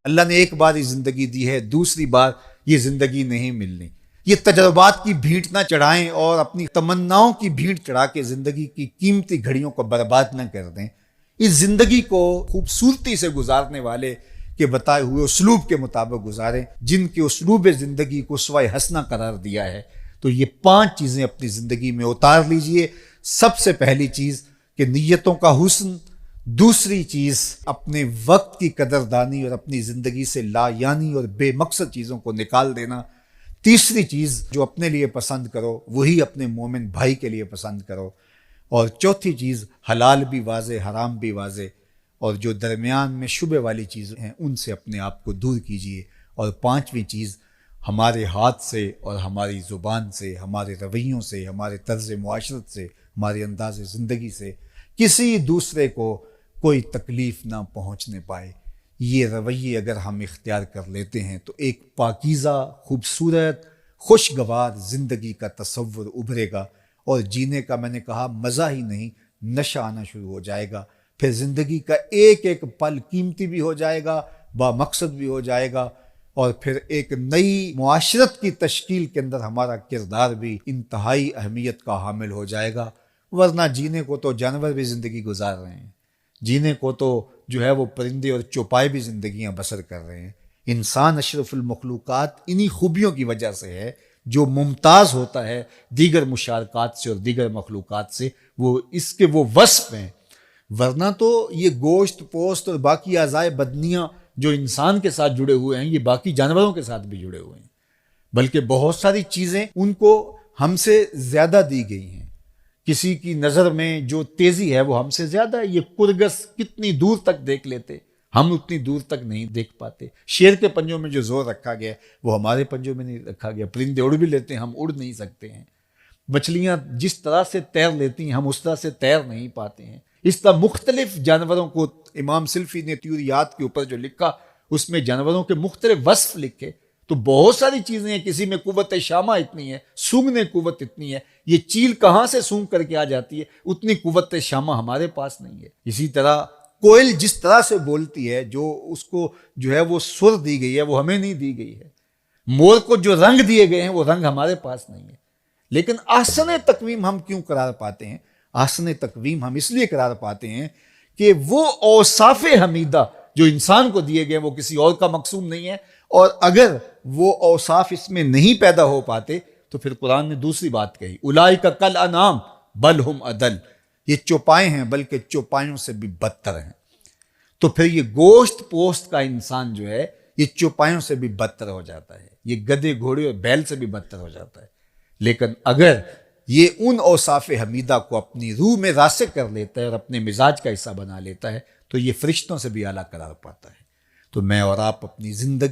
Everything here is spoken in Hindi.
अल्लाह ने एक बार ही जिंदगी दी है, दूसरी बार ये जिंदगी नहीं मिलनी। ये तजर्बात की भीड़ ना चढ़ाएं और अपनी तमन्नाओं की भीड़ चढ़ा के जिंदगी की कीमती घड़ियों को बर्बाद ना कर दें। इस जिंदगी को खूबसूरती से गुजारने वाले के बताए हुए उसलूब के मुताबिक गुजारें, जिनके उसलूब जिंदगी को स्वाय हसना करार दिया है। तो ये 5 चीजें अपनी जिंदगी में उतार लीजिए। सबसे पहली चीज कि नीयतों का हुस्न, दूसरी चीज अपने वक्त की कदरदानी और अपनी जिंदगी से लायानी और बेमकसद चीजों को निकाल देना, तीसरी चीज जो अपने लिए पसंद करो वही अपने मोमिन भाई के लिए पसंद करो, और चौथी चीज हलाल भी वाजे हराम भी वाजे, और जो दरमियान में शुबे वाली चीज़ें हैं उनसे अपने आप को दूर कीजिए। और 5वीं चीज़, हमारे हाथ से और हमारी ज़ुबान से, हमारे रवैयों से, हमारे तर्ज मुआशरत से, हमारे अंदाज़ ज़िंदगी से किसी दूसरे को कोई तकलीफ़ ना पहुँचने पाए। ये रवैये अगर हम इख्तियार कर लेते हैं तो एक पाकीज़ा, खूबसूरत, खुशगवार ज़िंदगी का तसव्वुर उभरेगा, और जीने का मैंने कहा मज़ा ही नहीं, नशा आना शुरू हो जाएगा। फिर ज़िंदगी का एक एक पल कीमती भी हो जाएगा, बामकसद भी हो जाएगा, और फिर एक नई मुआशरत की तश्कील के अंदर हमारा किरदार भी इंतहाई अहमियत का हामिल हो जाएगा। वरना जीने को तो जानवर भी ज़िंदगी गुजार रहे हैं, जीने को तो जो है वो परिंदे और चौपाए भी ज़िंदगियाँ बसर कर रहे हैं। इंसान अशरफुल मखलूक़ात इन्हीं खूबियों की वजह से है, जो मुमताज़ होता है दीगर मुशारकात से और दीगर मखलूक़ात से, वो इसके वो वस्फ़ हैं। वरना तो ये गोश्त पोस्त और बाकी आज़ाए बदनियाँ जो इंसान के साथ जुड़े हुए हैं, ये बाकी जानवरों के साथ भी जुड़े हुए हैं, बल्कि बहुत सारी चीज़ें उनको हमसे ज़्यादा दी गई हैं। किसी की नज़र में जो तेज़ी है वो हमसे ज़्यादा है। ये कुरगस कितनी दूर तक देख लेते, हम उतनी दूर तक नहीं देख पाते। शेर के पंजों में जो जोर रखा गया वो हमारे पंजों में नहीं रखा गया। परिंदे उड़ भी लेते हैं, हम उड़ नहीं सकते हैं। मछलियाँ जिस तरह से तैर लेती हैं हम उस तरह से तैर नहीं पाते हैं। इस तरह मुख्तलिफ जानवरों को इमाम सिल्फी ने त्यूरियात के ऊपर जो लिखा उसमें जानवरों के मुख्तलिफ वस्फ लिखे। तो बहुत सारी चीज़ें हैं, किसी में कुव्वत शामा इतनी है, सूंघने कुव्वत इतनी है, ये चील कहाँ से सूंघ करके आ जाती है, उतनी कुव्वत शामा हमारे पास नहीं है। इसी तरह कोयल जिस तरह से बोलती है, जो उसको जो है वो सुर दी गई है वो हमें नहीं दी गई है। मोर को जो रंग दिए गए हैं वो रंग हमारे पास नहीं है। लेकिन आसन तकवीम हम क्यों करार पाते हैं? आसन तकवीम हम इसलिए करार पाते हैं कि वो औसाफ़े हमीदा जो इंसान को दिए गए वो किसी और का मकसूम नहीं है, और अगर वो औसाफ इसमें नहीं पैदा हो पाते तो फिर कुरान ने दूसरी बात कही, उलाइका कल अनाम बल हुम अदल, ये चौपाए हैं बल्कि चौपायों से भी बदतर हैं। तो फिर ये गोश्त पोस्त का इंसान जो है ये चौपायों से भी बदतर हो जाता है, ये गधे घोड़े और बैल से भी बदतर हो जाता है। लेकिन अगर ये उन औसाफ़े हमीदा को अपनी रूह में रासिक कर लेता है और अपने मिजाज का हिस्सा बना लेता है तो ये फरिश्तों से भी आला करार पाता है। तो मैं और आप अपनी ज़िंदगी